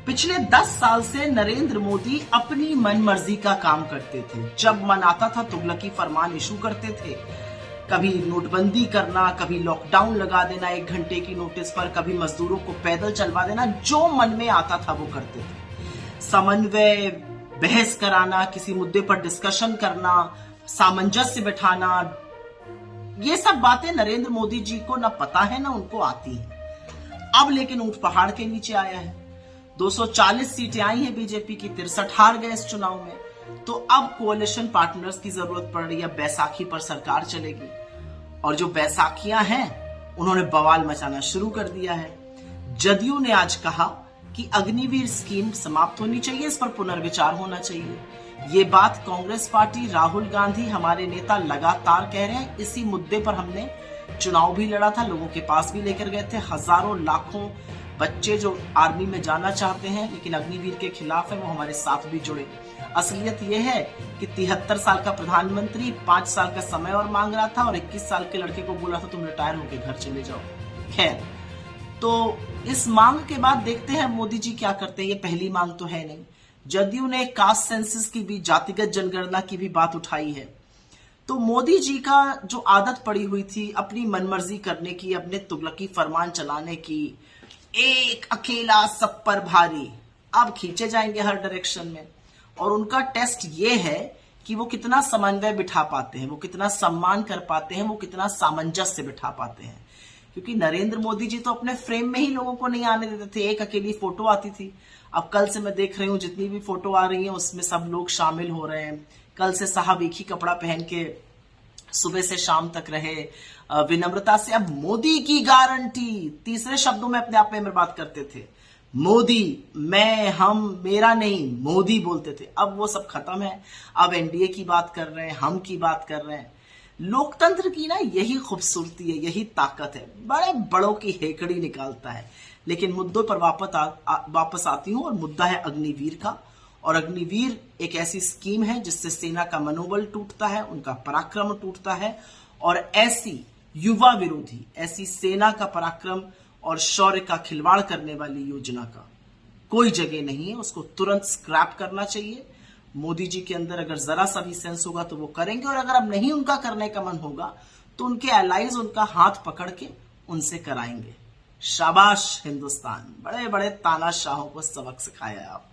पिछले 10 साल से नरेंद्र मोदी अपनी मनमर्जी का काम करते थे। जब मन आता था तुगलकी फरमान इशू करते थे। कभी नोटबंदी करना, कभी लॉकडाउन लगा देना 1 घंटे की नोटिस पर, कभी मजदूरों को पैदल चलवा देना, जो मन में आता था वो करते थे। समन्वय, बहस कराना, किसी मुद्दे पर डिस्कशन करना, सामंजस्य बिठाना, ये सब बातें नरेंद्र मोदी जी को ना पता है ना उनको आती है। अब लेकिन ऊंट पहाड़ के नीचे आया है। 240 सीटें आई हैं बीजेपी की, 63 हार गए इस चुनाव में। तो अब कोalition पार्टनर्स की जरूरत पड़ रही है। बैसाखी पर सरकार चलेगी और जो बैसाखियां हैं उन्होंने बवाल मचाना शुरू कर दिया है। जदयू ने आज कहा कि अग्निवीर स्कीम समाप्त होनी चाहिए, इस पर पुनर्विचार होना चाहिए। ये बात कांग्रेस पार्टी, राहुल गांधी, हमारे नेता लगातार कह रहे हैं। इसी मुद्दे पर हमने चुनाव भी लड़ा था, लोगों के पास भी लेकर गए थे। हजारों लाखों बच्चे जो आर्मी में जाना चाहते हैं लेकिन अग्निवीर के खिलाफ है, वो हमारे साथ भी जुड़े। असलियत यह है कि 73 साल का प्रधानमंत्री 5 साल का समय और मांग रहा था और 21 साल के लड़के को बोला था तुम रिटायर होकर घर चले जाओ। खैर, तो इस मांग के बाद देखते हैं मोदी जी क्या करते हैं। ये पहली मांग तो है नहीं। जदयू ने कास्ट सेंसस की भी, जातिगत जनगणना की भी बात उठाई है। तो मोदी जी का जो आदत पड़ी हुई थी अपनी मनमर्जी करने की, अपने तुगलकी फरमान चलाने की, एक अकेला सब पर भारी, अब खींचे जाएंगे हर डायरेक्शन में। और उनका टेस्ट ये है कि वो कितना समन्वय बिठा पाते हैं, वो कितना सम्मान कर पाते हैं, वो कितना सामंजस्य बिठा पाते हैं। क्योंकि नरेंद्र मोदी जी तो अपने फ्रेम में ही लोगों को नहीं आने देते थे। एक अकेली फोटो आती थी। अब कल से मैं देख रही हूं जितनी भी फोटो आ रही है उसमें सब लोग शामिल हो रहे हैं। कल से साहब एक ही कपड़ा पहन के सुबह से शाम तक रहे, विनम्रता से। अब मोदी की गारंटी, तीसरे शब्दों में अपने आप में बात करते थे। मोदी, मैं, हम, मेरा नहीं, मोदी बोलते थे। अब वो सब खत्म है। अब एनडीए की बात कर रहे हैं, हम की बात कर रहे हैं। लोकतंत्र की ना यही खूबसूरती है, यही ताकत है। बड़े बड़ों की हेकड़ी निकालता है। लेकिन मुद्दों पर वापस आती हूं और मुद्दा है अग्निवीर का। और अग्निवीर एक ऐसी स्कीम है जिससे सेना का मनोबल टूटता है, उनका पराक्रम टूटता है। और ऐसी युवा विरोधी, ऐसी सेना का पराक्रम और शौर्य का खिलवाड़ करने वाली योजना का कोई जगह नहीं है। उसको तुरंत स्क्रैप करना चाहिए। मोदी जी के अंदर अगर जरा सा भी सेंस होगा तो वो करेंगे, और अगर अब नहीं उनका करने का मन होगा तो उनके एलाइज उनका हाथ पकड़ के उनसे कराएंगे। शाबाश हिंदुस्तान, बड़े बड़े तानाशाहों को सबक सिखाया आप।